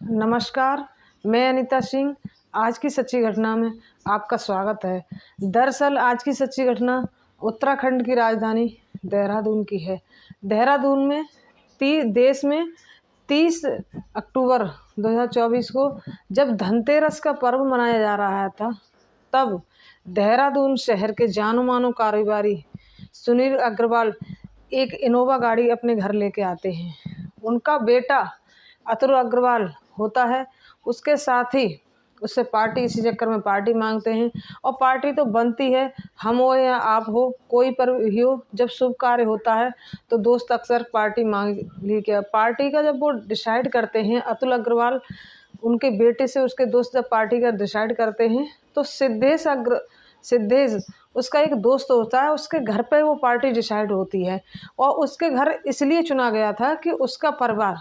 नमस्कार, मैं अनीता सिंह। आज की सच्ची घटना में आपका स्वागत है। दरअसल आज की सच्ची घटना उत्तराखंड की राजधानी देहरादून की है। देहरादून में देश में 30 अक्टूबर 2024 को जब धनतेरस का पर्व मनाया जा रहा था, तब देहरादून शहर के जानो मानो कारोबारी सुनील अग्रवाल एक इनोवा गाड़ी अपने घर लेके आते हैं। उनका बेटा अतुल अग्रवाल होता है, उसके साथ ही उससे पार्टी, इसी चक्कर में पार्टी मांगते हैं। और पार्टी तो बनती है, हम हो या आप हो, कोई पर भी हो, जब शुभ कार्य होता है तो दोस्त अक्सर पार्टी मांग ली। क्या पार्टी का जब वो डिसाइड करते हैं, अतुल अग्रवाल उनके बेटे से उसके दोस्त जब पार्टी का डिसाइड करते हैं, तो सिद्धेश उसका एक दोस्त होता है, उसके घर पे वो पार्टी डिसाइड होती है। और उसके घर इसलिए चुना गया था कि उसका परिवार,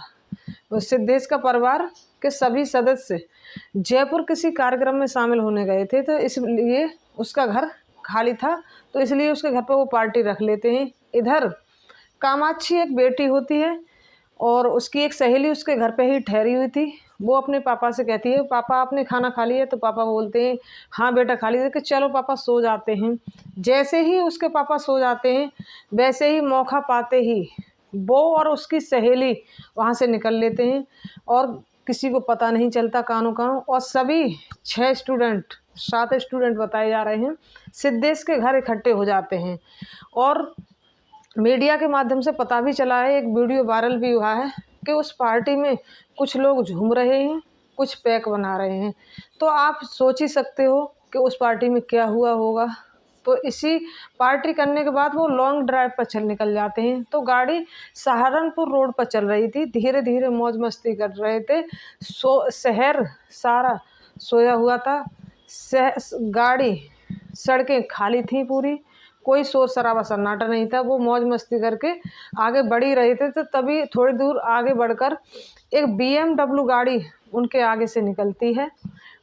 सिद्धेश का परिवार के सभी सदस्य जयपुर किसी कार्यक्रम में शामिल होने गए थे, तो इसलिए उसका घर खाली था, तो इसलिए उसके घर पर वो पार्टी रख लेते हैं। इधर कामाक्षी एक बेटी होती है और उसकी एक सहेली उसके घर पे ही ठहरी हुई थी। वो अपने पापा से कहती है, पापा आपने खाना खा लिया? तो पापा बोलते हैं, हाँ बेटा खा लिया। कि चलो पापा सो जाते हैं। जैसे ही उसके पापा सो जाते हैं, वैसे ही मौका पाते ही वो और उसकी सहेली वहाँ से निकल लेते हैं और किसी को पता नहीं चलता कानों कानों। और सभी 7 स्टूडेंट बताए जा रहे हैं, सिद्धेश के घर इकट्ठे हो जाते हैं। और मीडिया के माध्यम से पता भी चला है, एक वीडियो वायरल भी हुआ है कि उस पार्टी में कुछ लोग झूम रहे हैं, कुछ पैक बना रहे हैं। तो आप सोच ही सकते हो कि उस पार्टी में क्या हुआ होगा। तो इसी पार्टी करने के बाद वो लॉन्ग ड्राइव पर निकल जाते हैं। तो गाड़ी सहारनपुर रोड पर चल रही थी, धीरे धीरे मौज मस्ती कर रहे थे। शहर सारा सोया हुआ था, गाड़ी सड़कें खाली थी पूरी, कोई शोर शराबा सन्नाटा नहीं था। वो मौज मस्ती करके आगे बढ़ ही रहे थे। तो तभी थोड़ी दूर आगे बढ़कर एक BMW गाड़ी उनके आगे से निकलती है।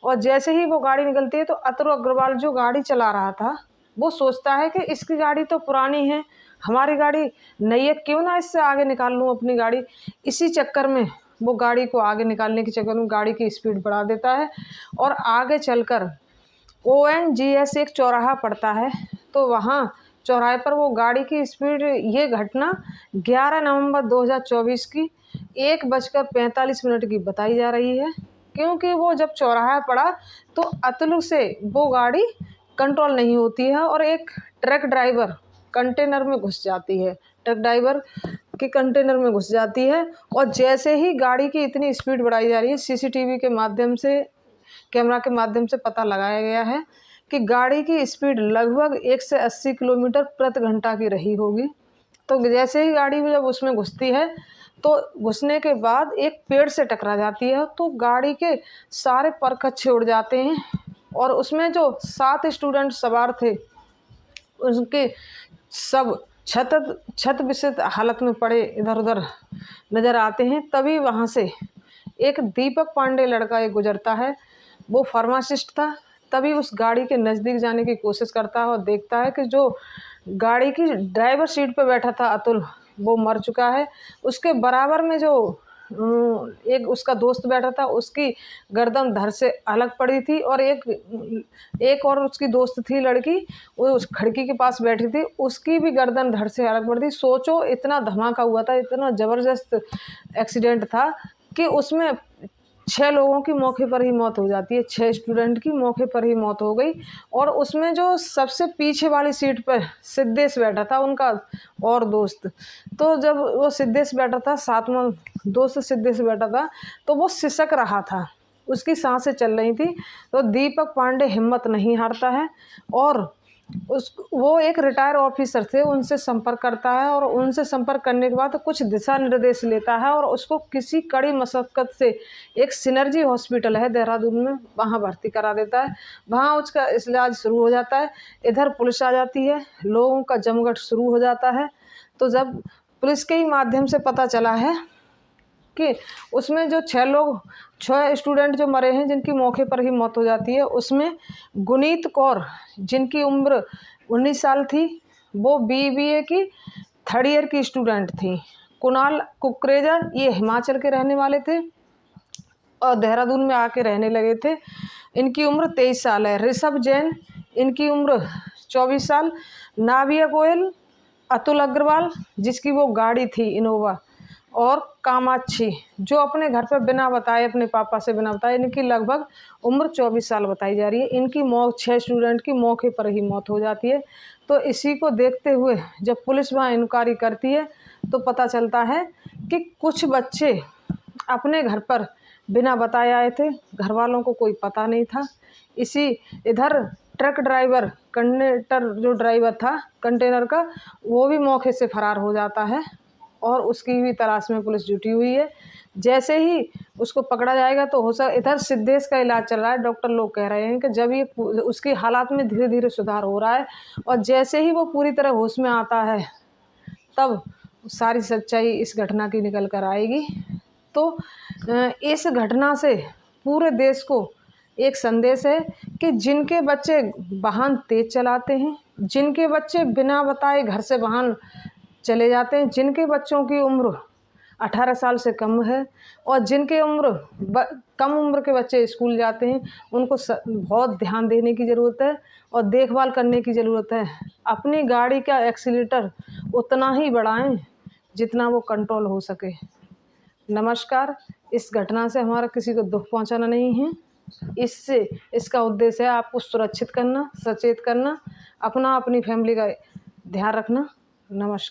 और जैसे ही वो गाड़ी निकलती है, तो अतुल अग्रवाल जो गाड़ी चला रहा था, वो सोचता है कि इसकी गाड़ी तो पुरानी है, हमारी गाड़ी नई है, क्यों ना इससे आगे निकाल लूँ अपनी गाड़ी। इसी चक्कर में वो गाड़ी को आगे निकालने के चक्कर में गाड़ी की स्पीड बढ़ा देता है। और आगे चलकर ONGS एक चौराहा पड़ता है, तो वहाँ चौराहे पर वो गाड़ी की स्पीड, ये घटना 11 नवंबर 2024 की 1:45 की बताई जा रही है। क्योंकि वो जब चौराहा पड़ा तो अतुल से वो गाड़ी कंट्रोल नहीं होती है और एक ट्रक ड्राइवर कंटेनर में घुस जाती है, ट्रक ड्राइवर के कंटेनर में घुस जाती है। और जैसे ही गाड़ी की इतनी स्पीड बढ़ाई जा रही है, CCTV के माध्यम से, कैमरा के माध्यम से पता लगाया गया है कि गाड़ी की स्पीड लगभग 180 किलोमीटर प्रति घंटा की रही होगी। तो जैसे ही गाड़ी जब उसमें घुसती है, तो घुसने के बाद एक पेड़ से टकरा जाती है, तो गाड़ी के सारे परखच्चे उड़ जाते हैं। और उसमें जो 7 स्टूडेंट सवार थे, उनके सब छत विक्षत हालत में पड़े इधर उधर नज़र आते हैं। तभी वहाँ से एक दीपक पांडे लड़का एक गुजरता है, वो फार्मासिस्ट था। तभी उस गाड़ी के नज़दीक जाने की कोशिश करता है और देखता है कि जो गाड़ी की ड्राइवर सीट पे बैठा था अतुल, वो मर चुका है। उसके बराबर में जो एक उसका दोस्त बैठा था, उसकी गर्दन धड़ से अलग पड़ी थी। और एक और उसकी दोस्त थी लड़की, वो उस खिड़की के पास बैठी थी, उसकी भी गर्दन धड़ से अलग पड़ी थी। सोचो इतना धमाका हुआ था, इतना ज़बरदस्त एक्सीडेंट था कि उसमें 6 लोगों की मौके पर ही मौत हो जाती है, 6 स्टूडेंट की मौके पर ही मौत हो गई। और उसमें जो सबसे पीछे वाली सीट पर सिद्धेश बैठा था, उनका और दोस्त, तो जब वो सिद्धेश बैठा था, 7वां दोस्त सिद्धेश बैठा था, तो वो सिसक रहा था, उसकी सांसें चल रही थी। तो दीपक पांडे हिम्मत नहीं हारता है और वो एक रिटायर ऑफिसर थे, उनसे संपर्क करता है। और उनसे संपर्क करने के बाद कुछ दिशा निर्देश लेता है और उसको किसी कड़ी मशक्क़त से एक सिनर्जी हॉस्पिटल है देहरादून में, वहाँ भर्ती करा देता है। वहाँ उसका इलाज शुरू हो जाता है। इधर पुलिस आ जाती है, लोगों का जमघट शुरू हो जाता है। तो जब पुलिस के ही माध्यम से पता चला है कि उसमें जो 6 स्टूडेंट जो मरे हैं, जिनकी मौके पर ही मौत हो जाती है, उसमें गुनीत कौर, जिनकी उम्र 19 साल थी, वो BBA की 3rd ईयर की स्टूडेंट थी। कुणाल कुकरेजा, ये हिमाचल के रहने वाले थे। और देहरादून में आके रहने लगे थे। इनकी उम्र 23 साल है। ऋषभ जैन, इनकी उम्र 24 साल। नाविया गोयल, अतुल अग्रवाल जिसकी वो गाड़ी थी इनोवा, और कामाक्षी जो अपने घर पर बिना बताए, अपने पापा से बिना बताए, इनकी लगभग उम्र 24 साल बताई जा रही है। इनकी मौत 6 स्टूडेंट की मौके पर ही मौत हो जाती है। तो इसी को देखते हुए जब पुलिस वहाँ इंक्वायरी करती है तो पता चलता है कि कुछ बच्चे अपने घर पर बिना बताए आए थे, घर वालों को कोई पता नहीं था। इसी इधर ट्रक ड्राइवर, कंडक्टर जो ड्राइवर था कंटेनर का, वो भी मौके से फरार हो जाता है और उसकी भी तलाश में पुलिस जुटी हुई है। जैसे ही उसको पकड़ा जाएगा तो इधर सिद्धेश का इलाज चल रहा है। डॉक्टर लोग कह रहे हैं कि जब ये उसकी हालात में धीरे धीरे सुधार हो रहा है और जैसे ही वो पूरी तरह होश में आता है तब सारी सच्चाई इस घटना की निकल कर आएगी। तो इस घटना से पूरे देश को एक संदेश है कि जिनके बच्चे वाहन तेज चलाते हैं, जिनके बच्चे बिना बताए घर से वाहन चले जाते हैं, जिनके बच्चों की उम्र 18 साल से कम है और जिनके कम उम्र के बच्चे स्कूल जाते हैं, उनको बहुत ध्यान देने की ज़रूरत है और देखभाल करने की ज़रूरत है। अपनी गाड़ी का एक्सीलेटर उतना ही बढ़ाएं जितना वो कंट्रोल हो सके। नमस्कार। इस घटना से हमारा किसी को दुख पहुंचाना नहीं है। इसका उद्देश्य है आपको सुरक्षित करना, सचेत करना, अपनी फैमिली का ध्यान रखना। नमस्कार।